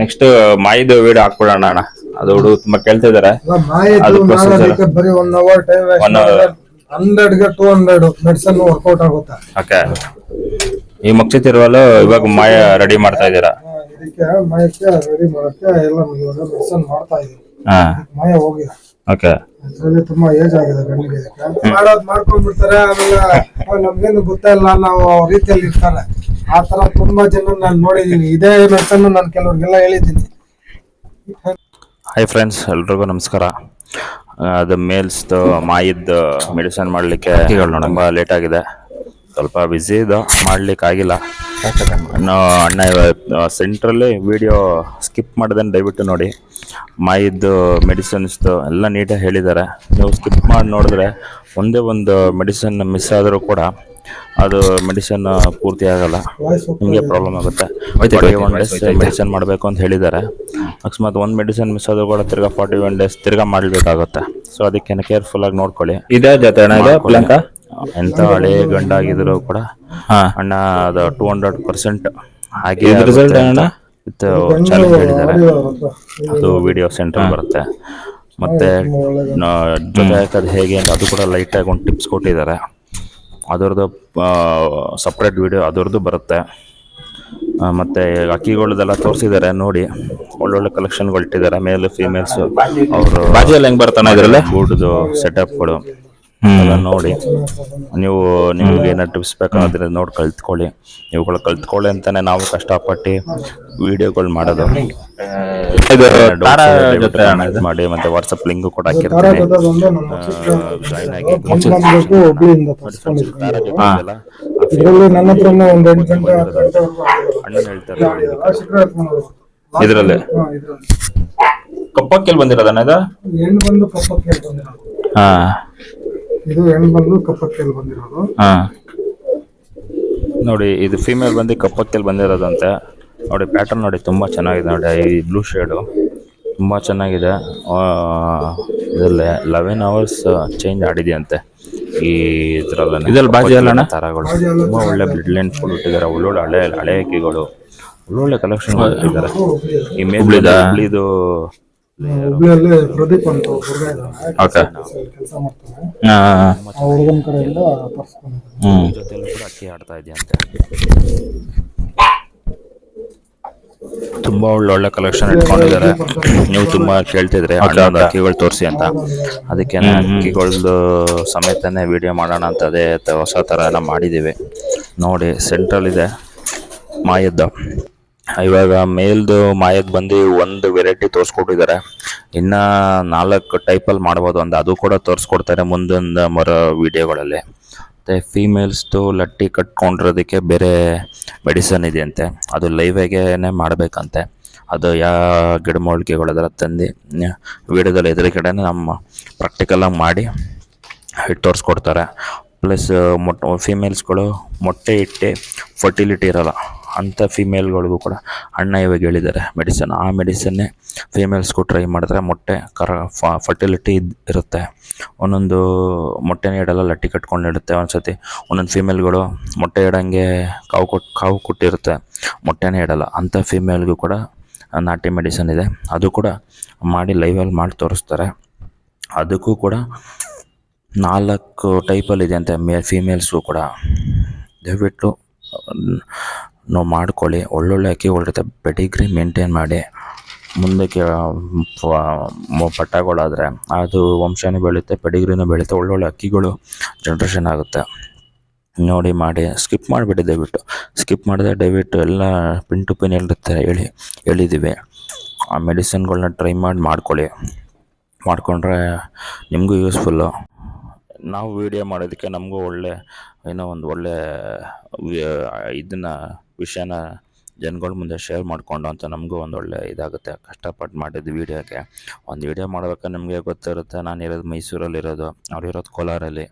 Next ಮಾಯಿದು video ಹಾಕ್ಬಿಡೋಣ ಅಣ್ಣ. ಅದು ಹುಡುಗ ತುಂಬಾ ಕೇಳ್ತಾ ಇದಾರೆ. ಅದು ಬರೀ 1 ಅವರ್ ಟೈಮ್ 100ಗೆ 200 ಮೆಡಿಸಿನ್ ವರ್ಕೌಟ್ ಆಗುತ್ತೆ. ಓಕೆ, ಈ ಮಕ್ಷಿತಿರುವಲು ಇವಾಗ ಮಾಯ ರೆಡಿ ಮಾಡ್ತಾ ಇದ್ದೀರಾ? ಇದಕ್ಕೆ ಮಾಯಕ್ಕೆ ರೆಡಿ ಮಾಡಕ್ಕೆ ಎಲ್ಲ ಮೆಡಿಸಿನ್ ಮಾಡ್ತಾ ಇದೀವಿ. ಮಾಯ ಹೋಗಿದೆ. ಓಕೆ, ಅದ್ರಲ್ಲಿ ತುಂಬಾ ಏಜ್ ಆಗಿದೆ ಗಂಡಿಗೆ. ಮಾಡ್ಕೊಂಡ್ಬಿಡ್ತಾರೆ. ಆಮೇಲೆ ನಮ್ಗೇನು ಗೊತ್ತಿಲ್ಲ ನಾವು ರೀತಿಯಲ್ಲಿ ಇರ್ತಾರೆ. ಆ ತರ ತುಂಬಾ ಜನ ನಾನು ನೋಡಿದೀನಿ. ಇದೇ ಮೆಡಿಸಿನ್ ನಾನು ಕೆಲವ್ರಿಗೆಲ್ಲ ಹೇಳಿದ್ದೀನಿ. ಹಾಯ್ ಫ್ರೆಂಡ್ಸ್, ಎಲ್ರಿಗೂ ನಮಸ್ಕಾರ. ಅದು ಮೇಲ್ಸ್ದು ಮಾಯಿದ್ದು ಮೆಡಿಸನ್ ಮಾಡಲಿಕ್ಕೆ ತುಂಬ ಲೇಟ್ ಆಗಿದೆ. ಸ್ವಲ್ಪ ಬ್ಯುಸಿ ಇದು, ಮಾಡ್ಲಿಕ್ಕೆ ಆಗಿಲ್ಲ. ಅಣ್ಣ ಸೆಂಟ್ರಲ್ಲಿ ವಿಡಿಯೋ ಸ್ಕಿಪ್ ಮಾಡ್ದೇನೆ ದಯವಿಟ್ಟು ನೋಡಿ. ಮಾಯಿದ್ದು ಮೆಡಿಸಿನ್ಸ್ದು ಎಲ್ಲ ನೀಟಾಗಿ ಹೇಳಿದ್ದಾರೆ. ನೀವು ಸ್ಕಿಪ್ ಮಾಡಿ ನೋಡಿದ್ರೆ ಒಂದೇ ಒಂದು ಮೆಡಿಸಿನ್ ಮಿಸ್ ಆದರೂ ಕೂಡ ಅದು ಮೆಡಿಸಿನ್ ಪೂರ್ತಿ ಆಗಲ್ಲ, ನಿಮಗೆ ಪ್ರಾಬ್ಲಮ್ ಆಗುತ್ತೆ. 41 ಡೇಸ್ ಮೆಡಿಸಿನ್ ಮಾಡಬೇಕು ಅಂತ ಹೇಳಿದ್ದಾರೆ. ಅಕಸ್ಮಾತ್ ಒಂದು ಮೆಡಿಸಿನ್ ಮಿಸ್ ಆದರೂ ಕೂಡ ತಿರ್ಗಾ 41 ಡೇಸ್ ತಿರ್ಗಾ ಮಾಡಬೇಕಾಗುತ್ತೆ. ಸೊ ಅದಕ್ಕೆ ಕೇರ್ಫುಲ್ ಆಗಿ ನೋಡ್ಕೊಳ್ಳಿ. ಇದೇ ಜೊತೆ ಎಂತ ಹಳೆ ಗಂಡಾಗಿದ್ರು ಕೂಡ ಅಣ್ಣ ಅದು 200% ಹಾಗೆ ಚಾಲೆಂಜ್ ಹೇಳಿದ್ದಾರೆ. ಅದು ವಿಡಿಯೋ ಸೆಂಟ್ರಲ್ ಬರುತ್ತೆ. ಮತ್ತೆ ಜೊತೆ ಹಾಕೋದು ಹೇಗೆ ಅಂತ ಅದು ಕೂಡ ಲೈಟಾಗಿ ಒಂದು ಟಿಪ್ಸ್ ಕೊಟ್ಟಿದ್ದಾರೆ. ಅದರದ್ದು ಸಪ್ರೇಟ್ ವಿಡಿಯೋ ಅದರದ್ದು ಬರುತ್ತೆ. ಮತ್ತು ಅಕ್ಕಿಗಳದೆಲ್ಲ ತೋರಿಸಿದ್ದಾರೆ ನೋಡಿ. ಒಳ್ಳೊಳ್ಳೆ ಕಲೆಕ್ಷನ್ಗಳು ಇಟ್ಟಿದ್ದಾರೆ. ಮೇಲ್ ಫೀಮೇಲ್ಸ್ ಅವರು ಬಾಜಿಯಲ್ಲಿ ಹೆಂಗೆ ಬರ್ತಾನೆ ಇದರಲ್ಲಿ ಫುಡ್ದು ಸೆಟಪ್ಗಳು ಅದನ್ನು ನೋಡಿ ನಿಮ್ಗೆ ಏನಾದ್ರು ಟಿಪ್ಸ್ ಬೇಕಾದ್ರೆ ನೋಡಿ ಕಲ್ತ್ಕೊಳ್ಳಿ. ಇವುಗಳು ಕಲ್ತ್ಕೊಳ್ಳಿ ಅಂತಾನೆ ನಾವು ಕಷ್ಟಪಟ್ಟು ವಿಡಿಯೋಗಳು ಮಾಡೋದು. ಮಾಡಿ ಮತ್ತೆ ವಾಟ್ಸಪ್ ಲಿಂಕ್ ಕೂಡ ಹಾಕಿರ್ತೀನಿ, ಜಾಯಿನ್ ಆಗಿ. ಅಣ್ಣನ್ ಹೇಳ್ತಾರೆ ಇದರಲ್ಲಿ ಕಪ್ಪಕ್ಕೆಲ್ ಬಂದಿರೋದಣ್ಣ ಇದು. ಹಾ, ಇದು ಹೆಣ್ಣು ಬಂದು ಕಪ್ಪಕ್ಕೆಲ್ ಬಂದಿರೋದು. ನೋಡಿ, ಇದು ಫೀಮೇಲ್ ಬಂದು ಕಪ್ಪಕ್ಕೆಲ್ ಬಂದಿರೋದಂತೆ. ನೋಡಿ ಪ್ಯಾಟರ್ನ್ ನೋಡಿ, ತುಂಬ ಚೆನ್ನಾಗಿದೆ ನೋಡಿ. ಈ ಬ್ಲೂ ಶೇಡು ತುಂಬ ಚೆನ್ನಾಗಿದೆ. ಇದರಲ್ಲಿ 11 hours ಚೇಂಜ್ ಆಡಿದೆಯಂತೆ ಈ ಇದ್ರಲ್ಲಿ ಬಾಜಿ ಅಲ್ಲ ತರಗಳು. ತುಂಬ ಒಳ್ಳೆ ಬ್ಲಡ್ ಲೈನ್ ಫುಲ್ ಇಟ್ಟಿದ್ದಾರೆ. ಒಳ್ಳೊಳ್ಳೆ ಹಳೆ ಅಕ್ಕಿಗಳು, ಒಳ್ಳೊಳ್ಳೆ ಕಲೆಕ್ಷನ್ ಇಟ್ಟಿದ್ದಾರೆ. ಈ ಮೇಬ್ಳಿದು ಹುಬ್ಳಿಯಲ್ಲಿ ಪ್ರದೀಪ್ ಅಂತ ಕೆಲಸ ಮಾಡ್ತಾನೆ. ಹುಡುಗನ ಕಡೆಯಿಂದ ಜೊತೆಲೂ ಕೂಡ ಅಕ್ಕಿ ಆಡ್ತಾ ಇದೆಯಂತೆ. ತುಂಬಾ ಒಳ್ಳೊಳ್ಳೆ ಕಲೆಕ್ಷನ್ ಇಟ್ಕೊಂಡಿದ್ದಾರೆ. ನೀವು ತುಂಬಾ ಕೇಳ್ತಿದ್ರೆ ಅಕ್ಕಿಗಳು ತೋರಿಸಿ ಅಂತ, ಅದಕ್ಕೆ ಅಕ್ಕಿಗಳದ್ದು ಸಮೇತನೇ ವಿಡಿಯೋ ಮಾಡೋಣ ಅಂತ ಅದೇ ಹೊಸ ಥರ ಎಲ್ಲ ಮಾಡಿದ್ದೀವಿ. ನೋಡಿ ಸೆಂಟ್ರಲ್ ಇದೆ ಮಾಯದ್ದು. ಇವಾಗ ಮೇಲ್ದು ಮಾಯದ್ದು ಬಂದು ಒಂದು ವೆರೈಟಿ ತೋರಿಸ್ಕೊಟ್ಟಿದ್ದಾರೆ. ಇನ್ನು 4 ಟೈಪಲ್ಲಿ ಮಾಡ್ಬೋದು ಅಂತ ಅದು ಕೂಡ ತೋರಿಸ್ಕೊಡ್ತಾರೆ ಮುಂದೊಂದು ವಿಡಿಯೋಗಳಲ್ಲಿ. ಮತ್ತು ಫೀಮೇಲ್ಸ್ದು ಲಟ್ಟಿ ಕಟ್ಕೊಂಡಿರೋದಕ್ಕೆ ಬೇರೆ ಮೆಡಿಸನ್ ಇದೆಯಂತೆ. ಅದು ಲೈವಾಗೇ ಮಾಡಬೇಕಂತೆ. ಅದು ಯಾವ ಗಿಡಮೂಲಿಕೆಗಳದೆಲ್ಲ ತಂದು ವಿಡಿಯೋದಲ್ಲಿ ಎದುರುಗಡೆ ನಮ್ಮ ಪ್ರಾಕ್ಟಿಕಲಾಗಿ ಮಾಡಿ ತೋರಿಸ್ಕೊಡ್ತಾರೆ. ಪ್ಲಸ್ ಫೀಮೇಲ್ಸ್ಗಳು ಮೊಟ್ಟೆ ಇಟ್ಟು ಫರ್ಟಿಲಿಟಿ ಇರೋಲ್ಲ ಅಂಥ ಫೀಮೇಲ್ಗಳಿಗೂ ಕೂಡ ಅಣ್ಣ ಇವಾಗ ಹೇಳಿದ್ದಾರೆ ಮೆಡಿಸನ್. ಆ ಮೆಡಿಸನ್ನೇ ಫೀಮೇಲ್ಸ್ಗೂ ಟ್ರೈ ಮಾಡಿದ್ರೆ ಮೊಟ್ಟೆ ಫರ್ಟಿಲಿಟಿ ಇರುತ್ತೆ. ಒಂದೊಂದು ಮೊಟ್ಟೆನೇ ಇಡಲ್ಲ, ಲಟ್ಟಿ ಕಟ್ಕೊಂಡು ಇಡುತ್ತೆ. ಒಂದ್ಸತಿ ಒಂದೊಂದು ಫೀಮೇಲ್ಗಳು ಮೊಟ್ಟೆ ಇಡೋಂಗೆ ಕಾವು ಕೊಟ್ಟಿರುತ್ತೆ, ಮೊಟ್ಟೆನೇ ಇಡಲ್ಲ. ಅಂಥ ಫೀಮೇಲ್ಗೂ ಕೂಡ ನಾಟಿ ಮೆಡಿಸನ್ ಇದೆ. ಅದು ಕೂಡ ಮಾಡಿ ಲೈವಲ್ಲಿ ಮಾಡಿ ತೋರಿಸ್ತಾರೆ. ಅದಕ್ಕೂ ಕೂಡ 4 ಟೈಪಲ್ಲಿ ಇದೆ ಅಂತೆ ಫೀಮೇಲ್ಸ್ಗೂ ಕೂಡ. ದಯವಿಟ್ಟು ನಾವು ಮಾಡ್ಕೊಳ್ಳಿ. ಒಳ್ಳೊಳ್ಳೆ ಅಕ್ಕಿಗಳಿರುತ್ತೆ. ಪೆಡಿಗ್ರಿ ಮೇಂಟೈನ್ ಮಾಡಿ ಮುಂದಕ್ಕೆ ಪಟ್ಟಗಳಾದರೆ ಅದು ವಂಶನೂ ಬೆಳೆಯುತ್ತೆ, ಪೆಡಿಗ್ರಿನೂ ಬೆಳೆಯುತ್ತೆ. ಒಳ್ಳೊಳ್ಳೆ ಅಕ್ಕಿಗಳು ಜನ್ರೇಷನ್ ಆಗುತ್ತೆ. ನೋಡಿ ಮಾಡಿ ಸ್ಕಿಪ್ ಮಾಡಿಬಿಡಿ. ದಯವಿಟ್ಟು ಸ್ಕಿಪ್ ಮಾಡಿದ್ರೆ ದಯವಿಟ್ಟು ಎಲ್ಲ ಪಿನ್ ಟು ಪಿನ್ ಇರುತ್ತೆ ಹೇಳಿದ್ದೀವಿ. ಆ ಮೆಡಿಸಿನ್ಗಳನ್ನ ಟ್ರೈ ಮಾಡ್ಕೊಳ್ಳಿ. ಮಾಡಿಕೊಂಡ್ರೆ ನಿಮಗೂ ಯೂಸ್ಫುಲ್ಲು. ನಾವು ವಿಡಿಯೋ ಮಾಡೋದಕ್ಕೆ ನಮಗೂ ಒಂದು ಒಳ್ಳೆ ವಿಷಯನ ಜನಗಳ ಮುಂದೆ ಶೇರ್ ಮಾಡಿಕೊಂಡು ಅಂತ ನಮಗೂ ಒಂದೊಳ್ಳೆ ಇದಾಗುತ್ತೆ. ಕಷ್ಟಪಟ್ಟು ಮಾಡಿದ್ದು ವೀಡಿಯೋಗೆ. ಒಂದು ವೀಡಿಯೋ ಮಾಡ್ಬೇಕಾದ್ರೆ ನಮಗೆ ಗೊತ್ತಿರುತ್ತೆ. ನಾನಿರೋದು ಮೈಸೂರಲ್ಲಿರೋದು, ಅವರಿರೋದು ಕೋಲಾರಲ್ಲಿ.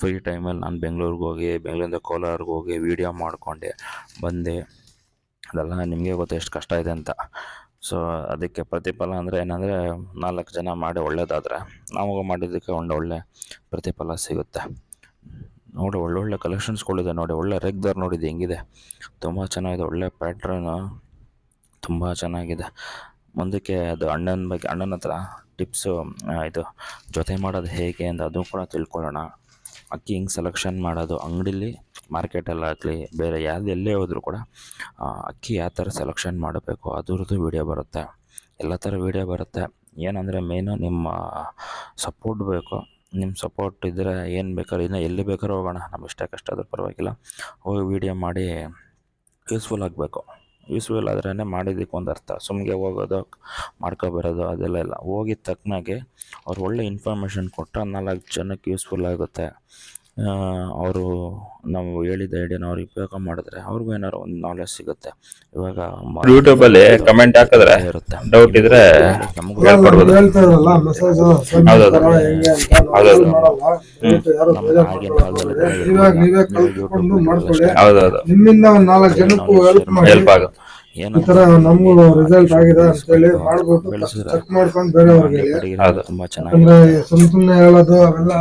ಫ್ರೀ ಟೈಮಲ್ಲಿ ನಾನು ಬೆಂಗಳೂರಿಂದ ಕೋಲಾರ್ಗೆ ಹೋಗಿ ವೀಡಿಯೋ ಮಾಡ್ಕೊಂಡು ಬಂದು ಅದೆಲ್ಲ ನಿಮಗೆ ಗೊತ್ತು ಎಷ್ಟು ಕಷ್ಟ ಇದೆ ಅಂತ. ಸೊ ಅದಕ್ಕೆ ಪ್ರತಿಫಲ ಅಂದರೆ ಏನಂದರೆ 4 ಜನ ಮಾಡಿ ಒಳ್ಳೇದಾದರೆ ನಾವು ಮಾಡಿದ್ದಕ್ಕೆ ಒಳ್ಳೆ ಪ್ರತಿಫಲ ಸಿಗುತ್ತೆ. ನೋಡಿ ಒಳ್ಳೊಳ್ಳೆ ಕಲೆಕ್ಷನ್ಸ್ಗಳಿದೆ ನೋಡಿ. ಒಳ್ಳೆ ರೆಗ್ದರ್ ನೋಡಿದ್ದು ಹೆಂಗಿದೆ, ತುಂಬ ಚೆನ್ನಾಗಿದೆ. ಒಳ್ಳೆ ಪ್ಯಾಟ್ರನು, ತುಂಬ ಚೆನ್ನಾಗಿದೆ. ಮುಂದಕ್ಕೆ ಅದು ಅಣ್ಣನ ಹತ್ರ ಟಿಪ್ಸು ಇದು ಜೊತೆ ಮಾಡೋದು ಹೇಗೆ ಅಂತ ಅದು ಕೂಡ ತಿಳ್ಕೊಳ್ಳೋಣ. ಅಕ್ಕಿ ಹಿಂಗೆ ಸೆಲೆಕ್ಷನ್ ಮಾಡೋದು ಅಂಗಡೀಲಿ ಮಾರ್ಕೆಟಲ್ಲಾಗಲಿ ಬೇರೆ ಎಲ್ಲೇ ಹೋದರೂ ಕೂಡ ಅಕ್ಕಿ ಯಾವ ಥರ ಸೆಲೆಕ್ಷನ್ ಮಾಡಬೇಕು ಅದ್ರದ್ದು ವೀಡಿಯೋ ಬರುತ್ತೆ, ಎಲ್ಲ ಥರ ವೀಡಿಯೋ ಬರುತ್ತೆ. ಏನಂದರೆ ಮೇಯ್ನು ನಿಮ್ಮ ಸಪೋರ್ಟ್ ಬೇಕು. ನಿಮ್ಮ ಸಪೋರ್ಟ್ ಇದ್ದರೆ ಏನು ಬೇಕಾದ್ರೂ ಇನ್ನೂ ಎಲ್ಲಿ ಬೇಕಾದ್ರೂ ಹೋಗೋಣ, ನಮ್ಮ ಇಷ್ಟ ಕಷ್ಟ ಆದರೂ ಪರವಾಗಿಲ್ಲ, ಹೋಗಿ ವೀಡಿಯೋ ಮಾಡಿ ಯೂಸ್ಫುಲ್ ಆಗಬೇಕು. ಯೂಸ್ಫುಲ್ ಆದ್ರೇ ಮಾಡಿದ್ದಕ್ಕೆ ಒಂದು ಅರ್ಥ. ಸುಮ್ಮನೆ ಹೋಗೋದು ಮಾಡ್ಕೊಬರೋದು ಅದೆಲ್ಲ ಇಲ್ಲ. ಹೋಗಿದ ತಕ್ಕನಾಗೆ ಅವ್ರು ಒಳ್ಳೆ ಇನ್ಫಾರ್ಮೇಷನ್ ಕೊಟ್ಟರೆ 4 ಜನಕ್ಕೆ ಯೂಸ್ಫುಲ್ ಆಗುತ್ತೆ. ಅವರು ನಾವು ಹೇಳಿದ ಐಡಿಯಾನ ಅವ್ರಿಗೆ ಉಪಯೋಗ ಮಾಡಿದ್ರೆ ಅವ್ರಿಗೂ ಏನಾದ್ರು ಒಂದು ನಾಲೆಜ್ ಸಿಗುತ್ತೆ. ಇವಾಗ ಯೂಟ್ಯೂಬಲ್ಲಿ ಕಮೆಂಟ್ ಹಾಕಿದ್ರೆ ಇರುತ್ತೆ, ಡೌಟ್ ಇದ್ರೆ ನಮಗೂ ಹೇಳ್ಕೊಡ್ಬೋದು. ಹೇಳ್ತಾ ಇದ್ರಲ್ಲ ಮೆಸೇಜ್ ಹೌದೌದು. ಹೆಂಗೆ ಅಂತ ನಾವು ಹೌದೌದು. ಮಾಡಲ್ಲ. ಯಾರು ಬೇಜಾರ್ ಮಾಡ್ಕೊಳ್ಳೋದು. ಇವಾಗ ನೀವೇ ಕಲ್ತ್ಕೊಂಡು ಮಾಡ್ಕೊಳ್ಳಿ. ಹೌದೌದು, ನಿಮ್ಮಿಂದ ಒಂದ್ 4 ಜನಕ್ಕೂ ಹೆಲ್ಪ್ ಮಾಡಿ. ಹೆಲ್ಪ್ ಆಗುತ್ತೆ. ಏನು ಈ ತರ ನಮಗೂ ರಿಸಲ್ಟ್ ಆಗಿದೆ ಅಂತ ಹೇಳಿ ಮಾಡ್ಬಿಟ್ಟು ಚೆಕ್ ಮಾಡ್ಕೊಂಡು ಬೇರೆಯವ್ರಿಗೆ ಹೇಳಿ. ಹೌದು. ತುಂಬ ಚೆನ್ನಾಗಿದೆ. ಅಂದ್ರೆ ಸುಮ್ನೆ ಹೇಳೋದು ಅವೆಲ್ಲ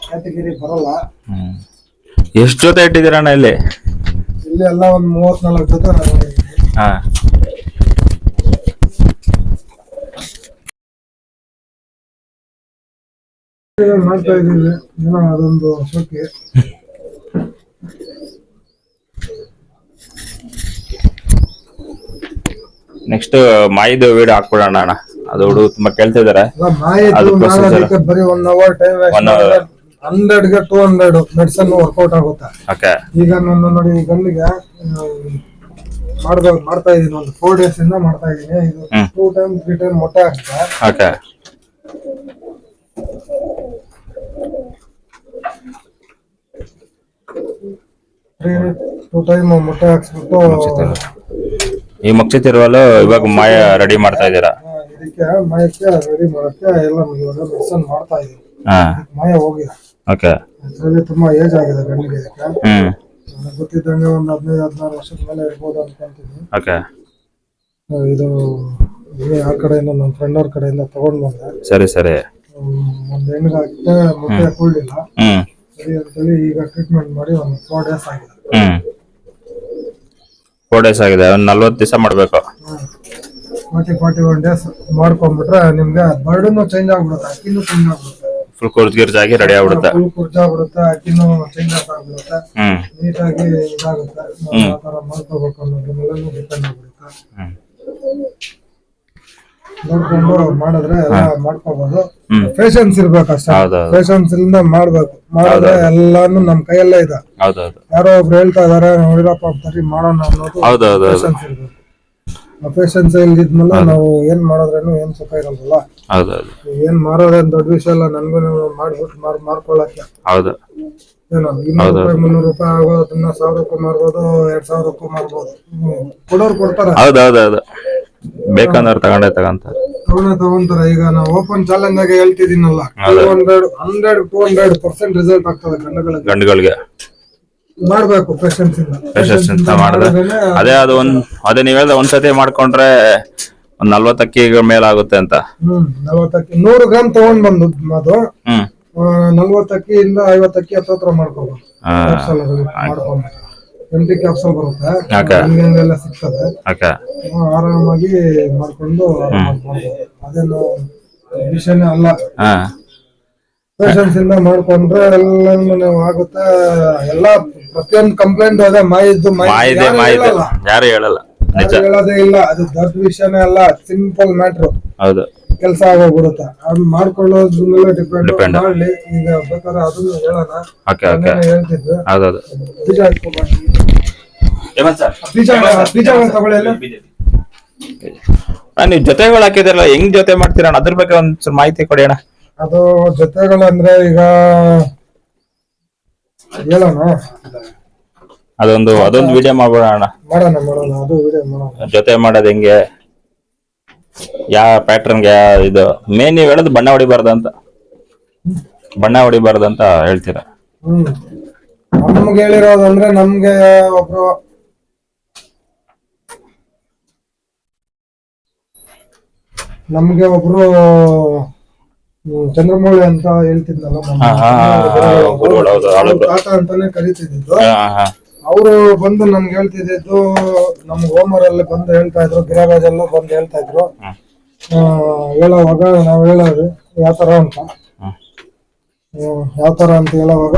ಕ್ಯಾಟಗಿರಿ ಬರಲ್ಲ. ಎಷ್ಟು ಜೊತೆ ಇಟ್ಟಿದ್ದೀರಣ್ಣ ಇಲ್ಲಿ? ಇಲ್ಲಿ ಎಲ್ಲ ಒಂದ್ 34 ಜೊತೆ ನಾನು ನೋಡಿದ್ದೀನಿ. ಹಾ, ಮಾಡ್ತಾ ಇದೀವಿ ಏನೋ ಅದೊಂದು ಶೋಕಿ. ನೆಕ್ಸ್ಟ್ ಮಾಯಿದು ವಿಡಿಯೋ ಹಾಕ್ಬಿಡೋಣ ಅಣ್ಣ. ಅದು ಹುಡುಗ ತುಂಬಾ ಕೇಳ್ತಾ ಇದಾರೆ. ಮಾಹಿತಿ ಅದು procedure. ಮಾಡೋದಕ್ಕೆ ಬರೀ 1 ಅವರ್ ಟೈಮ್ 1 hour. 100ಗೆ 200 ಮೆಡಿಸನ್ ವರ್ಕೌಟ್ ಆಗುತ್ತೆ. ಓಕೆ. ಈಗ ನಾನು ನೋಡಿ ಈ ಗಂಡಿಗೆ ಮಾಡ್ತಾ ಇದೀನಿ, ಒಂದು 4 days ಇಂದ ಮಾಡ್ತಾ ಇದೀನಿ. ಇದು 2 ಟೈಮ್ 3 ಟೈಮ್ ಮೊಟ್ಟೆ ಹಾಕ್ತಾ. ಓಕೆ. 2 ಟೈಮ್ ಮೊಟ್ಟೆ ಹಾಕ್ಸ್ಬಿಟ್ಟು ಈ ಮುಗ್ಸಿತಿರುವಲ್ಲೂ ಇವಾಗ ಮಾಯ ರೆಡಿ ಮಾಡ್ತಾ ಇದ್ದೀರಾ? ಇದಕ್ಕೆ ಮಾಯಕ್ಕೆ ರೆಡಿ ಮಾಡಕ್ಕೆ ಎಲ್ಲ ಇವಾಗ ಮೆಡಿಸನ್ ಮಾಡ್ತಾ ಇದೀನಿ. ಹಾ, ಮಾಯ ಹೋಗಿದೆ. ಓಕೆ. ಅದ್ರಲ್ಲಿ ತುಂಬಾ ಏಜ್ ಆಗಿದೆ ಗಂಡಿಗೆ. ಇದಕ್ಕೆ ನನಗೆ ಗೊತ್ತಿದ್ದಂಗೆ ಒಂದು 15-16 ವರ್ಷದ ಮೇಲೆ ಇರ್ಬೋದು ಅನ್ಕೊಂತೀನಿ. ಓಕೆ. ಇದು ಆ ಕಡೆಯಿಂದ ನನ್ನ ಫ್ರೆಂಡ್ ಅವ್ರ ಕಡೆಯಿಂದ ತಗೊಂಡ್ ಬಂದೆ. ಸರಿ ಸರಿ. ಒಂದ್ ಹೆಣ್ಣಿಗೆ ಹಾಕಿದ್ರೆ ಮೊಟ್ಟೆ ಹಾಕೊಳ್ಳಿಲ್ಲ. ಸರಿ ಅಂತೇಳಿ ಈಗ ಟ್ರೀಟ್ಮೆಂಟ್ ಮಾಡಿ ಒಂದು 4 days ಆಗಿದೆ. 4 days ಆಗಿದೆ. ಒಂದು 40 ದಿವಸ ಮಾಡ್ಬೇಕು. 41 days ಮಾಡ್ಕೊಂಡ್ಬಿಟ್ರೆ ನಿಮ್ಗೆ ಬರ್ಡನ್ನು ಚೇಂಜ್ ಆಗ್ಬಿಡುತ್ತೆ, ಅಕ್ಕಿನೂ ಚೇಂಜ್ ಆಗ್ಬಿಡುತ್ತೆ. ಫುಲ್ ಕುರ್ಜಾಗಿ ರೆಡಿ ಆಗ್ಬಿಡುತ್ತೆ. ಫುಲ್ ಕುರ್ಜಾಗ್ಬಿಡುತ್ತೆ, ಅಕ್ಕಿನೂ ಚೇಂಜ್ ಆಗ್ಬಿಡುತ್ತೆ, ನೀಟಾಗಿ ಇದಾಗುತ್ತೆ. ಆ ತರ ಮಾಡ್ಕೋಬೇಕು ಅನ್ನೋದನ್ನೆಲ್ಲನೂ ಡಿಪೆಂಡ್ ಆಗ್ಬಿಡುತ್ತೆ. ನೋಡ್ಕೊಂಡು ಮಾಡಿದ್ರೆ ಎಲ್ಲ ಮಾಡ್ಕೋಬಹುದು. ಪೇಷನ್ಸ್ ಇರ್ಬೇಕು ಅಷ್ಟೇ. ಪೇಷನ್ಸ್ ಇಂದ ಮಾಡ್ಬೇಕು. ಮಾಡಿದ್ರೆ ಎಲ್ಲಾನು ನಮ್ ಕೈಯಲ್ಲೇ ಇದೆ. ಯಾರೋ ಒಬ್ರು ಹೇಳ್ತಾ ಇದಾರೆ ನೋಡಿರಪ್ಪ ಬರೀ ಮಾಡೋಣ ಅನ್ನೋದು ಪೇಷನ್ಸ್ ಇರ್ಬೇಕು. ಆ ಪೇಷನ್ಸ್ ಇಲ್ದಿದ್ಮೇಲೆ ನಾವು ಏನ್ ಮಾಡೋದ್ರೇನು ಏನ್ ಸುಖ ಇರಲ್ಲ. ಏನ್ ಮಾರೋದೇನ್ ದೊಡ್ಡ ವಿಷಯ ಅಲ್ಲ. ನನ್ಗೂ ಮಾಡ್ಬಿಟ್ಟು ಮಾಡ್ಕೊಳಕ್ಕೆ ಏನೋ 200 ರೂಪಾಯಿ 300 ರೂಪಾಯಿ ಆಗೋದನ್ನ 1000 ರೂಪಾಯಿ ಮಾರ್ಬೋದು, 2000 ಮಾರ್ಬೋದು. ಕೊಡೋರು ಕೊಡ್ತಾರೆ. ಬೇಕಂದ್ರೆ ತಗೊಂತಾರೆ. ಈಗ ನಾವು ಓಪನ್ ಚಾಲೆಂಜ್ ಆಗಿ ಹೇಳ್ತಿದ್ದೀನಲ್ಲ, 100-200% ರಿಸಲ್ಟ್ ಆಗ್ತದೆ ಗಂಡುಗಳಿಗೆ. ಮಾಡ್ಬೇಕು ಪೇಷನ್ಸ್ ಇಂದ ಮಾಡಿದ್ರೆ ಅದೇ ಅದೇ ನೀವ್ ಹೇಳ್ದ ಒಂದ್ಸತಿ ಮಾಡ್ಕೊಂಡ್ರೆ 40 ಅಕ್ಕಿಗಳ ಮೇಲಾಗುತ್ತೆ ಅಂತ. 40 ಅಕ್ಕಿ 100 ಗ್ರಾಮ್ ತಗೊಂಡ್ ಬಂದು ಅದು 40 ಅಕ್ಕಿಯಿಂದ 50 ಅಕ್ಕಿ ಹತ್ರ ಮಾಡ್ಕೋಬಹುದು. ಮಾಡ್ಕೊಂಡು ಎಂಟಿ ಕ್ಯಾಪ್ಸೂಲ್ ಬರುತ್ತೆ, ಎಲ್ಲ ಸಿಗ್ತದೆ. ಆರಾಮಾಗಿ ಮಾಡ್ಕೊಂಡು ಅದೇನು ವಿಷಯನೇ ಅಲ್ಲ. ಪೇಷನ್ಸ್ ಇಂದ ಮಾಡ್ಕೊಂಡ್ರೆ ಎಲ್ಲ ಆಗುತ್ತೆ. ಎಲ್ಲ ಪ್ರತಿಯೊಂದು ಕಂಪ್ಲೇಂಟ್ ಅದೇ ಮಾಹಿತಿ ಯಾರು ಹೇಳಲ್ಲ, ಹೇಳೋದೇ ಇಲ್ಲ. ಅದು ದೊಡ್ಡ ವಿಷಯನೇ ಅಲ್ಲ, ಸಿಂಪಲ್ ಮ್ಯಾಟ್ರು. ಕೆಲಸ ಆಗೋಗ್ಬಿಡುತ್ತೆ. ಅದು ಮಾಡ್ಕೊಳ್ಳೋದ್ರ ಮೇಲೆ ಡಿಪೆಂಡ್ ಮಾಡ್ಲಿ. ಈಗ ಬೇಕಾದ್ರೆ ಅದನ್ನು ಹೇಳೋಣ. ಹೇಳ್ತಿದ್ವಿ ಬೀಜ ನೀವ್ ಜೊತೆಗಳು ಹಾಕಿದ್ರಲ್ಲ, ಹೆಂಗ್ ಜೊತೆ ಮಾಡ್ತೀರ ಅದ್ರ ಬಗ್ಗೆ ಒಂದ್ ಮಾಹಿತಿ ಕೊಡಿ ಅಣ್ಣ. ಅದು ಜೊತೆಗಳಂದ್ರೆ ಈಗ ಹೇಳೋಣ, ಅದೊಂದು ವಿಡಿಯೋ ಮಾಡೋಣ. ಅದು ವಿಡಿಯೋ ಮಾಡೋಣ. ಜೊತೆ ಮಾಡೋದ್ ಹೆಂಗೆ, ಯಾವ ಪ್ಯಾಟರ್ನ್ಗೆ ಇದು ಮೇನ್ ನೀವ್ ಹೇಳೋದು ಬಣ್ಣ ಹೊಡಿಬಾರ್ದಂತ ಹೇಳ್ತೀರಾ? ನಮ್ಗೆ ಹೇಳಿರೋದಂದ್ರೆ ನಮ್ಗೆ ಒಬ್ರು ಚಂದ್ರಮೌಳಿ ಅಂತ ಹೇಳ್ತಿದ್ನಲ್ಲ, ತಾತ ಅಂತಾನೆ ಕರೀತಿದ್ದು. ಅವರು ಬಂದು ನಮ್ಗೆ ಹೇಳ್ತಿದ್ದು ನಮ್ಗೆ ಹೋಮರಲ್ಲಿ ಬಂದು ಹೇಳ್ತಾ ಇದ್ರು, ಗಿರಾಜಲ್ಲೂ ಬಂದು ಹೇಳ್ತಾ ಇದ್ರು. ಹೇಳೋವಾಗ ನಾವು ಹೇಳೋದು ಯಾವ ತರ ಅಂತ ಹೇಳೋವಾಗ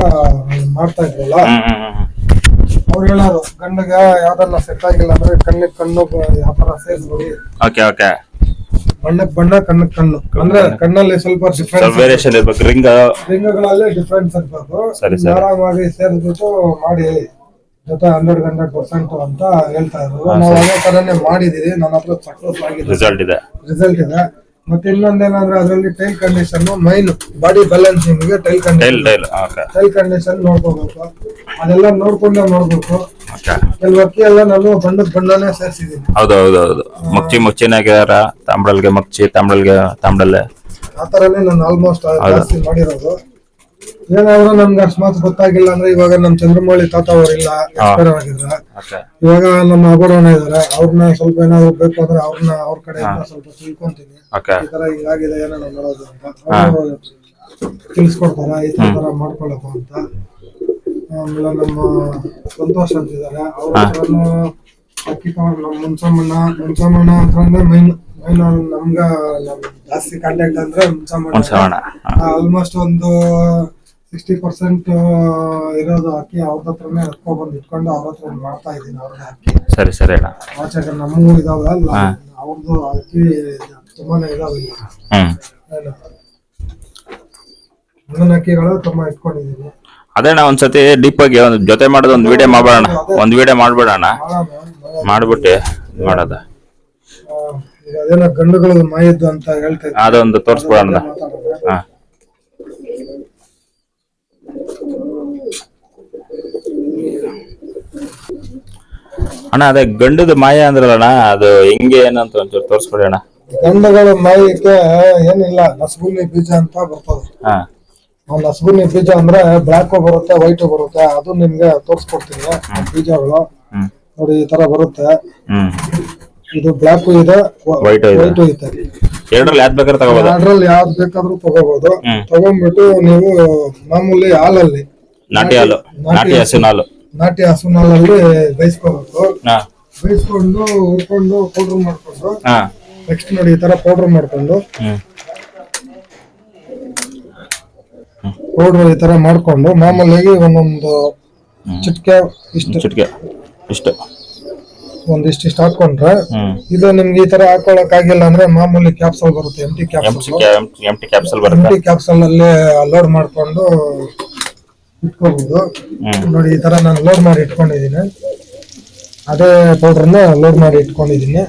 ಮಾಡ್ತಾ ಇದ್ವಲ್ಲ, ಅವ್ರು ಹೇಳೋರು ಗಂಡಗ ಯಾವ್ದನ್ನ ಸೆಟ್ ಆಗಿಲ್ಲ ಅಂದ್ರೆ ಕಣ್ಣಿಗೆ ಕಣ್ಣು ಯಾವ ತರ ಸೇರಿಸ್ಬಿಡಿ, ಬಣ್ಣಕ್ ಬಣ್ಣ ಕಣ್ಣಕ್ ಕಣ್ಣು ಅಂದ್ರೆ ಕಣ್ಣಲ್ಲಿ ಸ್ವಲ್ಪ ವೇರಿಯೇಷನ್ ಇರ್ಬೇಕು, ರಿಂಗ್ಗಳಲ್ಲಿ ಡಿಫ್ರೆನ್ಸ್ ಇರ್ಬೇಕು, ಆರಾಮಾಗಿ ಸೇರಿಸ್ಬಿಟ್ಟು ಮಾಡಿ ಜೊತೆ 100% ಅಂತ ಹೇಳ್ತಾ ಇದ್ರು. ನಾವು ಅದೇ ತರನೇ ಮಾಡಿದೀವಿ, ನನ್ನ ಹತ್ರ ಸಕ್ಸಸ್ ಆಗಿದೆ, ರಿಸಲ್ಟ್ ಇದೆ. ಮತ್ತೆ ಇನ್ನೊಂದೇನಂದ್ರೆ ಅದರಲ್ಲಿ tail condition main body balancing ಗೆ ಟೈಲ್ ಕಂಡೀಷನ್ ನೋಡ್ಕೋಬೇಕು, ಅದೆಲ್ಲ ನೋಡ್ಕೊಂಡೇ ನೋಡ್ಬೇಕು. ಕೆಲವು ಅಕ್ಕಿ ಎಲ್ಲ ನಾನು ಬಣ್ಣನೇ ಸೇರಿಸಿದೀನಿ. ಹೌದೌದೌದು, ಮಚ್ಚಿನಾಗ್ಯಾರ, ತಾಂಬಳಲ್ಗೆ ಮಚ್ಚಿ, ತಾಂಬಳಲ್ಲೆ ಆ ತರನೇ ನಾನು ಆಲ್ಮೋಸ್ಟ್ ಜಾಸ್ತಿ ಮಾಡಿರೋದು. ಏನಾದ್ರು ನಮ್ಗೆ ಅಕಸ್ಮಾತ್ ಗೊತ್ತಾಗಿಲ್ಲ ಅಂದ್ರೆ ಇವಾಗ ನಮ್ ಚಂದ್ರಮೌಳಿ ತಾತ ಅವರಿಲ್ಲ, ಎಕ್ಸ್ಪೈರ್ ಆಗಿದ್ರ. ಇವಾಗ ನಮ್ಮ ಅಬರವಣ ಇದಾರೆ, ಅವ್ರನ್ನ ಸ್ವಲ್ಪ ಏನಾದ್ರು ಬೇಕು ಅಂದ್ರೆ ಅವ್ರ ಕಡೆಯಿಂದ ಸ್ವಲ್ಪ ತಿಳ್ಕೊಂತೀನಿ, ಈ ತರ ಹಿಂಗಾಗಿದೆ ಏನೋ ಮಾಡೋದು ಅಂತ ತಿಳಿಸ್ಕೊಡ್ತಾರ, ಈ ತರ ಮಾಡ್ಕೊಳಪ್ಪ ಅಂತ. ಆಮೇಲೆ ನಮ್ಮ ಸಂತೋಷ್ ಅಂತಿದ್ದಾರೆ, ಅವ್ರ ಹತ್ರನು ಅಕ್ಕಿ ತಗೊಂಡು ನಮ್ಮ ಮುಂಚಮಣ್ಣ ಹತ್ರನೇ ಮೈನ್ ನಮ್ಗ ಜಾಸ್ತಿ ಕಾಂಟ್ಯಾಕ್ಟ್ ಅಂದ್ರೆ ಮುಂಚಮಣ್ಣ. ಆಲ್ಮೋಸ್ಟ್ ಒಂದು 60% ಇರೋದು ಅಕ್ಕಿ ಅವ್ರ ಹತ್ರನೇ ಎತ್ಕೊಂಡ್ ಬಂದು ಇಟ್ಕೊಂಡು ಅವ್ರ ಹತ್ರ ಮಾಡ್ತಾ ಇದೀನಿ. ಅವ್ರನ್ನ ಅಕ್ಕಿ ಸರಿ ಆಚೆ ನಮ್ಮೂ ಇದಾವೆ, ಅವ್ರದ್ದು ಅಕ್ಕಿ ತುಂಬಾನೇ ಇದಾವೆ. ನನ್ನ ಅಕ್ಕಿಗಳು ತುಂಬಾ ಇಟ್ಕೊಂಡಿದೀನಿ. ಅದೇ ನಾ ಒಂದ್ಸತಿ ಡೀಪ್ ಆಗಿ ಜೊತೆ ಮಾಡೋದು ಒಂದು ವಿಡಿಯೋ ಮಾಡ್ಬಿಡೋಣ, ಮಾಡ್ಬಿಟ್ಟು ಮಾಡೋದ. ಈಗ ಅದೇನೋ ಗಂಡುಗಳು ಮಾಯಿದ್ದು ಅಂತ ಹೇಳ್ತಾ ಇದ್ದೀನಿ, ಅದೊಂದು ತೋರಿಸ್ಬಿಡೋಣ. ಅಣ್ಣ ಅದೇ ಗಂಡದ ಮಾಯ ಅಂದ್ರಲ್ಲ, ಅದು ಹೆಂಗೆ ಏನಂತ ಒಂಚೂರು ತೋರಿಸ್ಬಿಡಿ ಅಣ್ಣ. ಗಂಡುಗಳ ಮಾಯಕ್ಕೆ ಏನಿಲ್ಲ, ನಸಗುನ್ನಿ ಬೀಜ ಅಂತ ಬರ್ತದೆ. ನಸಗುನ್ನಿ ಬೀಜ ಅಂದ್ರೆ ಬ್ಲಾಕ್ ಬರುತ್ತೆ, ವೈಟ್ ಬರುತ್ತೆ, ಅದು ನಿಮ್ಗೆ ತೋರಿಸ್ಕೊಡ್ತೀನಿ. ಬೀಜಗಳು ನೋಡಿ ಈ ತರ ಬರುತ್ತೆ, ಇದು ಬ್ಲಾಕ್ ಇದೆ, ವೈಟ್ ಇದೆ. ಎರಡ್ರಲ್ಲಿ ಯಾವ್ದು ಬೇಕಾದ್ರೂ ತಗೋಬಹುದು, ಅದ್ರಲ್ಲಿ ಯಾವ್ದು ಬೇಕಾದ್ರೂ ತಗೋಬಹುದು. ತಗೊಂಡ್ಬಿಟ್ಟು ನೀವು ಮಾಮೂಲಿ ಹಾಲಲ್ಲಿ ನಾಟಿ ಹಸುವಿನ ಹಾಲಲ್ಲಿ ಬೇಯಿಸ್ಕೋಬೇಕು. ಬೇಯಿಸ್ಕೊಂಡು ಹುರ್ಕೊಂಡು ಪೌಡರ್ ಮಾಡ್ಕೊಂಡು ನೆಕ್ಸ್ಟ್ ನೋಡಿ ಈ ತರ ಪೌಡರ್ ಮಾಡ್ಕೊಂಡು ಈ ತರ ಮಾಡ್ಕೊಂಡು ಮಾಮೂಲಿಯಾಗಿ ಒಂದೊಂದು ಚಿಟ್ಕೆ ಇಷ್ಟು ಒಂದಿಷ್ಟು ಹಾಕೊಂಡ್ರೆ, ಇದು ನಿಮ್ಗೆ ಈ ತರ ಹಾಕೊಳಕ್ ಆಗಿಲ್ಲ ಅಂದ್ರೆ ಮಾಮೂಲಿ ಕ್ಯಾಪ್ಸಲ್ ಬರುತ್ತೆ, ಎಂಟಿ ಕ್ಯಾಪ್ಸಲ್ ಅಲ್ಲಿ ಲೋಡ್ ಮಾಡ್ಕೊಂಡು ಇಟ್ಕೋಬಹುದು. ನೋಡಿ ಈ ತರ ನಾನು ಲೋಡ್ ಮಾಡಿ ಇಟ್ಕೊಂಡಿದೀನಿ, ಅದೇ ಪೌಡರ್ನ ಲೋಡ್ ಮಾಡಿ ಇಟ್ಕೊಂಡಿದೀನಿ.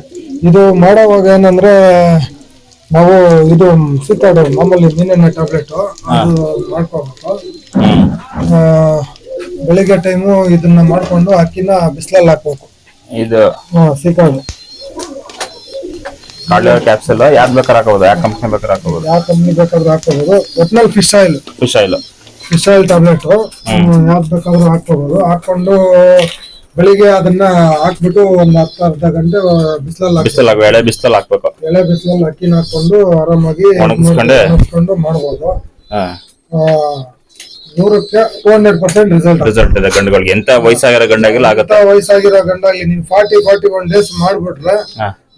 ಇದು ಮಾಡೋವಾಗ ಏನಂದ್ರೆ ನಾವು ಇದು ಸಿಕ್ಕಾಡು ಮಾಮೂಲಿ ಮೀನಿನ ಟ್ಯಾಬ್ಲೆಟ್ ಅದು ಮಾಡ್ಕೋಬೇಕು. ಬೆಳಿಗ್ಗೆ ಟೈಮು ಇದನ್ನ ಮಾಡ್ಕೊಂಡು ಅಕ್ಕಿನ ಬಿಸಿಲಲ್ಲಿ ಹಾಕ್ಬೇಕು. ಇದು ಸಿಕ್ಕಾಡು ಕ್ಯಾಪ್ಸಲ್ ಯಾವ್ದು ಬೇಕಾದ್ರೆ ಹಾಕೋಬಹುದು, ಯಾವ ಕಂಪ್ನಿ ಬೇಕಾದ್ರೆ ಹಾಕೋಬಹುದು, ಒಟ್ನಲ್ಲಿ ಫಿಶ್ ಆಯಿಲ್ ಟ್ಯಾಬ್ಲೆಟ್ ಯಾವ್ದು ಬೇಕಾದ್ರೂ ಹಾಕೋಬಹುದು. ಹಾಕೊಂಡು ಬೆಳಿಗ್ಗೆ ಅದನ್ನ ಹಾಕ್ಬಿಟ್ಟು ಒಂದು ಅರ್ಧ ಗಂಟೆ ಎಳೆ ಬಿಸಿಲಲ್ಲಿ ಅಕ್ಕಿನ ಹಾಕೊಂಡು ಆರಾಮಾಗಿ ಮಾಡ್ಬೋದು. 100% ರಿಸಲ್ಟ್ ಇದೆ ಗಂಡುಗಳಿಗೆ. ಎಂತ ವಯಸ್ಸಾಗಿರೋ ಗಂಡಾಗಿಲ್ಲ ಆಗುತ್ತೆ, ವಯಸ್ಸಾಗಿರೋ ಗಂಡಾಗ್ಲಿ ನೀವು 40-41 ಡೇಸ್ ಮಾಡ್ಬಿಟ್ರೆ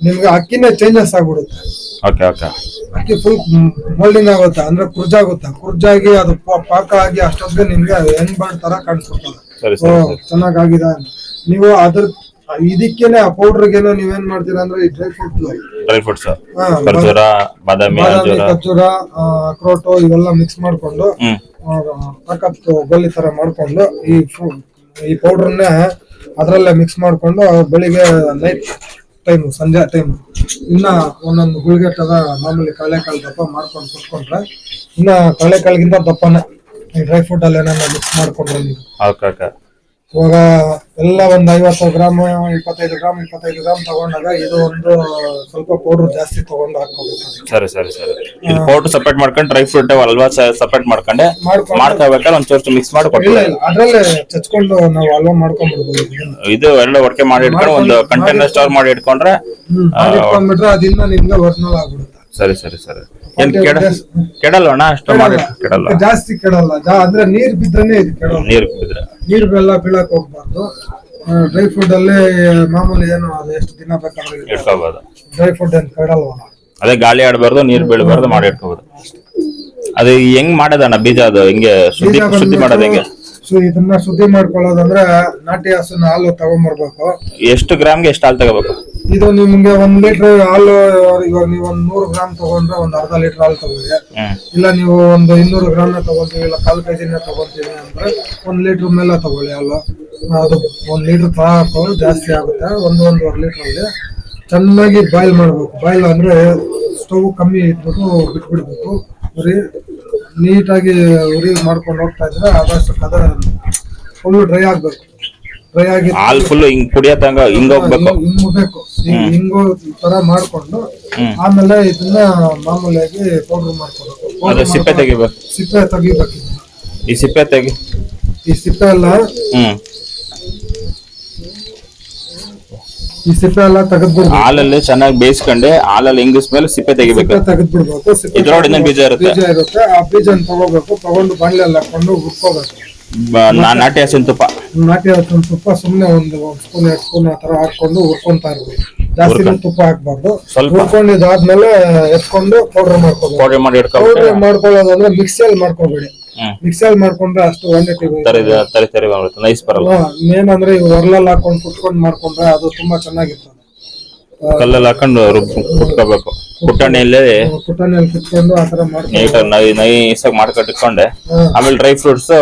ನಿಮ್ಗೆ ಅಕ್ಕಿನೇ ಚೇಂಜಸ್ ಆಗ್ಬಿಡುತ್ತೆ. ಅಕ್ಕಿ ಫುಲ್ ಮೋಲ್ಡಿಂಗ್ ಆಗುತ್ತೆ, ಅಂದ್ರೆ ಕುರ್ಜಾಗಿ ಅದು ಪಾಕ ಆಗಿ ಅಷ್ಟೊತ್ತಿಗೆ ನಿಮ್ಗೆ ಹೆಂಗ್ ಬಾಳ್ ತರ ಕಾಣಿಸ್ಬಿಡ್ತದೆ. ಚೆನ್ನಾಗಿದೆ. ನೀವು ಅದ್ರ ಇದಕ್ಕೇನೆ ಆ ಪೌಡರ್ಗೆನೆ ನೀವೇನ್ ಮಾಡ್ತೀರಾ ಅಂದ್ರೆ ಈ ಡ್ರೈ ಫ್ರೂಟ್ಸ್ ಬಾದಾಮಿ, ಖರ್ಜೂರ, ಅಕ್ರೋಟು ಇವೆಲ್ಲ ಮಿಕ್ಸ್ ಮಾಡ್ಕೊಂಡು ತಾಕತ್ತು ಗೋಲಿ ತರ ಮಾಡ್ಕೊಂಡು ಈ ಪೌಡರ್ನ ಅದ್ರಲ್ಲೇ ಮಿಕ್ಸ್ ಮಾಡ್ಕೊಂಡು ಬೆಳಿಗ್ಗೆ ನೈಟ್ ಟೈಮ್ ಸಂಜೆ ಟೈಮ್ ಇನ್ನ ಒಂದೊಂದು ಗುಳಿಗೆಟ್ಟದ ಮಾಮೂಲಿ ಕಡಲೆಕಾಳು ದಪ್ಪ ಮಾಡ್ಕೊಂಡು ಕುಟ್ಕೊಂಡ್ರೆ ಇನ್ನ ಕಡಲೆಕಾಳಿಗಿಂತ ದಪ್ಪನೇ ಈ ಡ್ರೈ ಫ್ರೂಟ್ ಅಲ್ಲಿ ಏನಾರ ಮಿಕ್ಸ್ ಮಾಡ್ಕೊಂಡ್ರೆ ನೀವು. ಇವಾಗ ಎಲ್ಲ ಒಂದ್ 50 ಗ್ರಾಮ್ 25 ಗ್ರಾಮ್ ತಗೊಂಡಾಗ ಇದು ಒಂದು ಸ್ವಲ್ಪ ಪೌಡರ್ ಜಾಸ್ತಿ ತಗೊಂಡು ಹಾಕೋಬೇಕು. ಇದು ಪೌಡರ್ ಸಪರೇಟ್ ಮಾಡ್ಕೊಂಡು ಡ್ರೈ ಫ್ರೂಟ್ ಹಲ್ವಾ ಸಪರೇಟ್ ಮಾಡ್ಕೊಂಡೆ ಮಾಡ್ಕೋಬೇಕಾದ್ರೆ ಒಂಚೂರು ಮಿಕ್ಸ್ ಮಾಡಿ ಅದ್ರಲ್ಲೇ ಚಚ್ಕೊಂಡು ನಾವು ಹಲ್ವಾ ಮಾಡ್ಕೊಂಡ್ಬಿಡ್ಬೋದು. ಇದು ಎರಡು ಒಟ್ಟಿಗೆ ಮಾಡಿ ಇಟ್ಕೊಂಡು ಒಂದು ಕಂಟೈನರ್ ಸ್ಟೋರ್ ಮಾಡಿ ಇಟ್ಕೊಂಡ್ರೆ ಇಟ್ಕೊಂಡ್ಬಿಟ್ರೆ ಅದಿನ್ನ ನಿಮ್ಗೆ ಒರಿಜಿನಲ್ ಆಗ್ಬಿಡುತ್ತೆ. ಸರಿ ಸರಿ ಸರಿ. ಏನ್ ಕೆಡಲ್ವಣ್ಣ? ಅಷ್ಟು ಮಾಡಿ ಕೆಡಲ್ಲ? ಜಾಸ್ತಿ ಕೆಡಲ್ಲ. ಅಂದ್ರೆ ನೀರ್ ಬಿದ್ರೇನೆ ಇದು ಕೆಡಲ್ಲ. ನೀರ್ ಬಿದ್ರೆ ನೀರ್ ಬೆಲ್ಲ ಬೀಳಕ್ ಹೋಗ್ಬಾರ್ದು. ಡ್ರೈ ಫುಡ್ ಅಲ್ಲೇ ಮಾಮೂಲಿ ಏನು ಅದು ಎಷ್ಟು ದಿನ ಬೇಕಾದ್ರೆ ಇಟ್ಕೋಬಹುದು. ಡ್ರೈ ಫುಡ್ ಏನ್ ಕೆಡಲ್ವಲ್ಲ. ಅದೇ ಗಾಳಿ ಆಡಬಾರ್ದು, ನೀರ್ ಬೀಳಬಾರ್ದು, ಮಾಡಿ ಇಟ್ಕೋಬಹುದು. ಅದು ಹೆಂಗ್ ಮಾಡೋದಣ್ಣ ಬೀಜ? ಅದು ಹಿಂಗೆ ಶುದ್ಧಿ ಮಾಡೋದು ಹೆಂಗೆ? ಇದನ್ನ ಶುದ್ಧಿ ಮಾಡ್ಕೊಳ್ಳೋದಂದ್ರೆ ನಾಟಿ ಹಸುನ ಹಾಲು ತಗೊಂಡ್ಬರ್ಬೇಕು. ಎಷ್ಟು ಗ್ರಾಮ್ಗೆ ಎಷ್ಟು ಹಾಲು ತಗೋಬೇಕು? ಇದು ನಿಮ್ಗೆ 1 ಲೀಟರ್ ಹಾಲು, ಇವಾಗ ನೀವು 100 ಗ್ರಾಮ್ ತಗೊಂಡ್ರೆ ಒಂದು ಅರ್ಧ ಲೀಟರ್ ಹಾಲು ತಗೊಳ್ಳಿ. ಇಲ್ಲ ನೀವು ಒಂದು 200 ಗ್ರಾಮ್ ತಗೊಂತೀವಿ, ಇಲ್ಲ 1/4 kg ತಗೊಂತೀವಿ ಅಂದ್ರೆ 1 ಲೀಟರ್ ಮೇಲೆ ತಗೊಳ್ಳಿ ಹಾಲು. ಅದು 1 ಲೀಟರ್ ತಗೊಳ್ಳೋ ಜಾಸ್ತಿ ಆಗುತ್ತೆ. 1-1.5 ಲೀಟರ್ ಅಲ್ಲಿ ಚೆನ್ನಾಗಿ ಬಾಯ್ಲ್ ಮಾಡ್ಬೇಕು. ಬಾಯ್ಲ್ ಅಂದ್ರೆ ಸ್ಟವ್ ಕಮ್ಮಿ ಇಟ್ಬಿಟ್ಟು ಬಿಟ್ಬಿಡ್ಬೇಕು. ಉರಿ ನೀಟಾಗಿ ಉರಿ ಮಾಡ್ಕೊಂಡು ಹೋಗ್ತಾ ಇದ್ರೆ ಆದಷ್ಟು ಕದ ಫುಲ್ ಡ್ರೈ ಆಗ್ಬೇಕು. ಡ್ರೈ ಆಗಿ ಹಾಲು ಫುಲ್ ಹಿಂಗ್ ಕುಡಿಯತಂಗ ಹಿಂಗೋಗ್ಬೇಕು. ಹಿಂಗಬೇಕು. ಹಿಂಗೋ ತರ ಮಾಡ್ಕೊಂಡು ಆಮೇಲೆ ಇದನ್ನ ಮಾಮೂಲಿಯಾಗಿ ಪೌಡರ್ ಮಾಡ್ಕೊಬೇಕು. ಸಿಪ್ಪೆ ತೆಗಿಬೇಕು. ಸಿಪ್ಪೆ ತೆಗಿಬೇಕು. ಈ ಸಿಪ್ಪೆ ತೆಗಿ. ಈ ಸಿಪ್ಪೆ ಎಲ್ಲ ತೆಗೆದ್ಬಿಡ್ಬೇಕು. ಹಾಲಲ್ಲಿ ಚೆನ್ನಾಗಿ ಬೇಯಿಸ್ಕೊಂಡೆ ಹಾಲಲ್ಲಿ ಹಿಂಗಿಸ್ಮೇಲೆ ಸಿಪ್ಪೆ ತೆಗಿಬೇಕು. ತೆಗೆದ್ಬಿಡ್ಬೇಕು. ಇದ್ರೊಳಗೆ ಬೀಜ ಇರುತ್ತೆ. ಆ ಬೀಜನ ತಗೋಬೇಕು. ತಗೊಂಡು ಬಾಣಲೆಲ್ಲ ಹಾಕೊಂಡು ಹುರ್ಕೋಬೇಕು. ನಾಟಿ ಹಸಿನ ತುಪ್ಪ ಸುಮ್ನೆ ಒಂದು ಸ್ಪೂನ್ 2 ಸ್ಪೂನ್ ಆ ತರ ಹಾಕೊಂಡು ಹುರ್ಕೊಂತಾ ಇರ್ಬೇಕು. ಜಾಸ್ತಿ ತುಪ್ಪ ಹಾಕ್ಬಾರ್ದು. ಹುರ್ಕೊಂಡಿದ್ದಾದ್ಮೇಲೆ ಎತ್ಕೊಂಡು ಪೌಡರ್ ಮಾಡ್ಕೋಬೇಕು. ಪೌಡರ್ ಮಾಡ್ಕೊಳ್ಳೋದಂದ್ರೆ ಮಿಕ್ಸಿಯಲ್ಲಿ ಮಾಡ್ಕೋಬೇಡಿ. ಮಿಕ್ಸಿಯಲ್ಲಿ ಮಾಡ್ಕೊಂಡ್ರೆ ಅಷ್ಟು ನೈಸ್ ಬರಲ್ಲ. ಏನಂದ್ರೆ ಒರ್ಲಲ್ಲಿ ಹಾಕೊಂಡು ಕುಟ್ಕೊಂಡು ಮಾಡ್ಕೊಂಡ್ರೆ ಅದು ತುಂಬಾ ಚೆನ್ನಾಗಿರ್ತದೆ. ಕಲ್ಲಲ್ಲಿ ಹಾಕೊಂಡು ಕುಟ್ಕೋಬೇಕು. ಕುಟ್ಟಣಿಯಲ್ಲಿ ಕುಟ್ಕೊಂಡು ಆತರ ನೈಸಾಗಿ ಮಾಡ್ಕೊಂಡಿಟ್ಕೊಂಡೆ. ಆಮೇಲೆ ಡ್ರೈ ಫ್ರೂಟ್ಸ್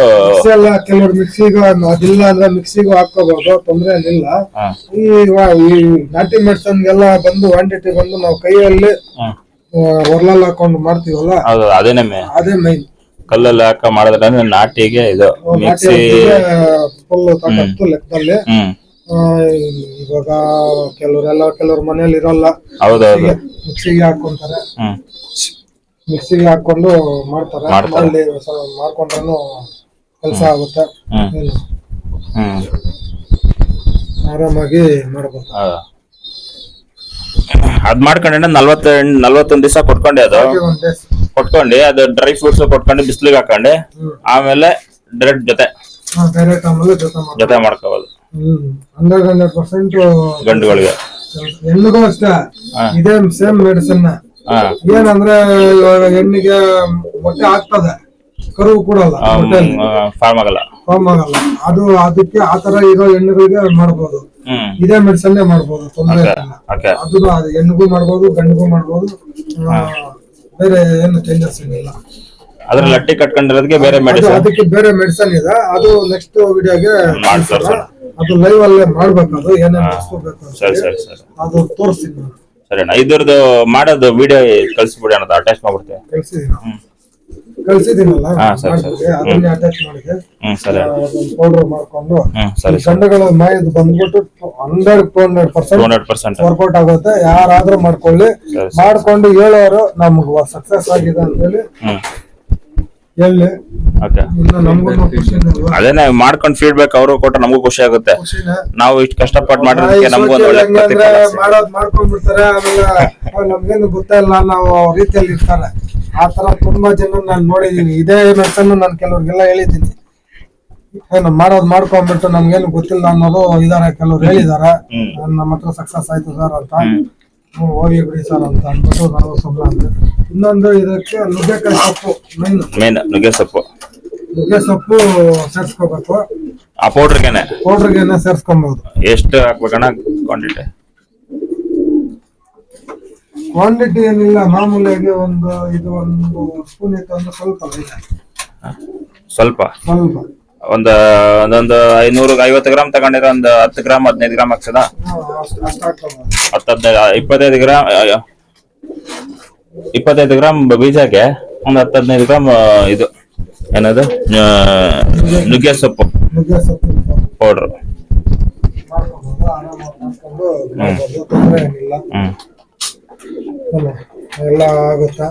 ಕೆಲವರು ಮಿಕ್ಸಿಗೂ ಅದಿಲ್ಲ ಅಂದ್ರೆ ಮಿಕ್ಸಿಗೂ ಹಾಕೋಬಹುದು, ತೊಂದ್ರೆ ಏನಿಲ್ಲ. ಈ ನಾಟಿ ಮೆಣಸನ್ಗೆಲ್ಲ ಬಂದು ಕ್ವಾಂಟಿಟಿ ಬಂದು ನಾವು ಕೈಯಲ್ಲಿ ಒರ್ಲಲ್ಲಿ ಹಾಕೊಂಡು ಮಾಡ್ತೀವಲ್ಲ, ಅದೇ ಮೈನ್. ಕಲ್ಲಲ್ಲಿ ಹಾಕ ಮಾಡಿದ್ರೆ ನಾಟಿಗೆ ಇದು ಮಿಕ್ಸಿ ಫುಲ್ ತಾಕತ್ತು ಲೆಕ್ಕದಲ್ಲಿ. ಇವಾಗ ಕೆಲವ್ರ ಮನೇಲಿ ಇರಲ್ಲ, ಮಿಕ್ಸಿಗೆ ಹಾಕೊಂತಾರೆ. ಮಿಕ್ಸಿಗೆ ಹಾಕೊಂಡು ಮಾಡ್ತಾರೆ. ಮಾಡ್ಕೊಂಡ್ರೂ ಕೆಲಸ ಆಗುತ್ತೆ. ಆರಾಮಾಗಿ ಮಾಡ್ಬೋದು. ಅದ್ ಮಾಡ್ಕೊಂಡೆ 41 ದಿವಸ ಕೊಟ್ಕೊಂಡೆ. ಕೊಟ್ಕೊಂಡು ಅದು ಡ್ರೈ ಫ್ರೂಟ್ಸ್ ಕೊಟ್ಕೊಂಡು ಬಿಸಿಲಿಗೆ ಹಾಕೊಂಡೆ. ಆಮೇಲೆ ಡೈರೆಕ್ಟ್ ಜೊತೆ ಮಾಡ್ಕೋಬಹುದು. 100% ಗಂಡುಗಳಿಗೆ. ಹೆಣ್ಣಿಗೂ ಅಷ್ಟೇ ಇದೇ ಸೇಮ್ ಮೆಡಿಸಿನ್. ಏನಂದ್ರೆ ಇವಾಗ ಹೆಣ್ಣಿಗೆ ಮೊಟ್ಟೆ ಆಗ್ತದೆ, ಕರು ಕೊಡಲ್ಲ, ಫಾರ್ಮ್ ಆಗಲ್ಲ. ಅದು ಅದಕ್ಕೆ ಆತರ ಇರೋ ಹೆಣ್ಣುಗಳಿಗೆ ಮಾಡ್ಬೋದು. ಇದೇ ಮೆಡಿಸನ್ ಮಾಡ್ಬೋದು, ತೊಂದರೆ ಇಲ್ಲ. ಅದು ಹೆಣ್ಣಿಗೂ ಮಾಡ್ಬೋದು, ಗಂಡಿಗೂ ಮಾಡ್ಬೋದು. ಬೇರೆ ಏನು ಚೇಂಜಸ್ ಏನಿಲ್ಲ. ಅದ್ರ ಲಟ್ಟಿ ಕಟ್ಕೊಂಡಿರೋದಕ್ಕೆ ಬೇರೆ ಮೆಡಿಸಿನ್, ಅದಕ್ಕೆ ಬೇರೆ ಮೆಡಿಸಿನ್ ಇದೆ. ಅದು ನೆಕ್ಸ್ಟ್ ವಿಡಿಯೋಗೆ ಅದು ಲೈವ್ ಅಲ್ಲೇ ಮಾಡ್ಬೇಕು. ಅದು ಏನೇನು ಬೇಕು ಅದು ತೋರಿಸ್ತೀನಿ ನಾನು. ಸರಿ, ಇದ್ರದ್ದು ಮಾಡೋದು ವಿಡಿಯೋ ಕಳ್ಸಿಬಿಡಿ ಅನ್ನೋದು ಅಟ್ಯಾಚ್ ಮಾಡ್ಬಿಡ್ತೇವೆ. ಕಳ್ಸಿದ್ದೀನಲ್ಲ, ಅದನ್ನೇ ಅಟ್ಯಾಚ್ ಮಾಡಿದೆ. ಪೌಡರ್ ಮಾಡ್ಕೊಂಡು ಗಂಡುಗಳ ಮಾಯದು ಬಂದ್ಬಿಟ್ಟು 100% ವರ್ಕೌಟ್ ಆಗುತ್ತೆ. ಯಾರಾದ್ರೂ ಮಾಡ್ಕೊಳ್ಳಿ. ಮಾಡ್ಕೊಂಡು ಹೇಳೋರು ನಮ್ಗೆ ಸಕ್ಸಸ್ ಆಗಿದೆ ಅಂತ ಹೇಳಿ ಹೇಳಿ. ಅದೇನೆ ಮಾಡ್ಕೊಂಡು ಫೀಡ್ಬ್ಯಾಕ್ ಅವರು ಕೊಟ್ರೆ ನಮಗೂ ಖುಷಿ ಆಗುತ್ತೆ. ನಾವು ಇಷ್ಟು ಕಷ್ಟಪಟ್ಟು ಮಾಡಿರೋದಕ್ಕೆ ನಮಗೂ ಒಂದು ಒಳ್ಳೆ ಮಾಡ್ಕೊಂಡ್ಬಿಡ್ತಾರೆ. ಆಮೇಲೆ ನಮ್ಗೇನು ಗೊತ್ತಿಲ್ಲ ನಾವು ರೀತಿಯಲ್ಲಿ ಇರ್ತಾರೆ. ಆತರ ತುಂಬಾ ಜನ ನಾನು ನೋಡಿದೀನಿ. ಇದೇ ಮೆಡಿಸನ್ ನಾನು ಕೆಲವ್ರಿಗೆಲ್ಲ ಹೇಳಿದ್ದೀನಿ. ಮಾಡ್ಕೊಂಡ್ಬಿಟ್ಟು ನಮ್ಗೇನು ಗೊತ್ತಿಲ್ಲ ಅನ್ನೋದು ಇದಾರೆ. ಕೆಲವ್ರು ಹೇಳಿದಾರೆ ನಮ್ಮ ಹತ್ರ ಸಕ್ಸಸ್ ಆಯ್ತು ಸರ್ ಅಂತ. ಹೋಗಿ ಬಿಡಿ ಸರ್ ಅಂತ ಅಂದ್ಬಿಟ್ಟು ನಾವು ಸುಮ್ಮನೆ ಅಂದ್ರೆ. ಇನ್ನೊಂದು ಇದಕ್ಕೆ ನುಗ್ಗೆಕಾಯಿ ಸೊಪ್ಪು ಮೇನ್. ನುಗ್ಗೆ ಸೊಪ್ಪು ಸೇರ್ಸ್ಕೋಬೇಕು. ಆ ಪೌಡರ್ಗೆನೆ ಸೇರ್ಸ್ಕೊಬಹುದು. ಎಷ್ಟು ಹಾಕ್ಬೇಕಣ್ಣ ಕ್ವಾಂಟಿಟಿ ಏನಿಲ್ಲ, ಮಾಮೂಲಿಯಾಗಿ ಒಂದು ಸ್ಪೂನ್ ಇತ್ತು ಅಂದ್ರೆ ಸ್ವಲ್ಪ ಒಂದೊಂದು 550 ಗ್ರಾಮ್ ತಗೊಂಡಿರೋ ಒಂದು 10 ಗ್ರಾಮ್ 15 ಗ್ರಾಮ್ ಹಾಕ್ಸದ. 25 ಗ್ರಾಮ್ ಬೀಜಕ್ಕೆ ಒಂದು 10-15 ಗ್ರಾಮ್ ಇದು ಏನದು ನುಗ್ಗೆ ಸೊಪ್ಪು ಪೌಡ್ರು. ಎಲ್ಲ ಆಗುತ್ತಾ.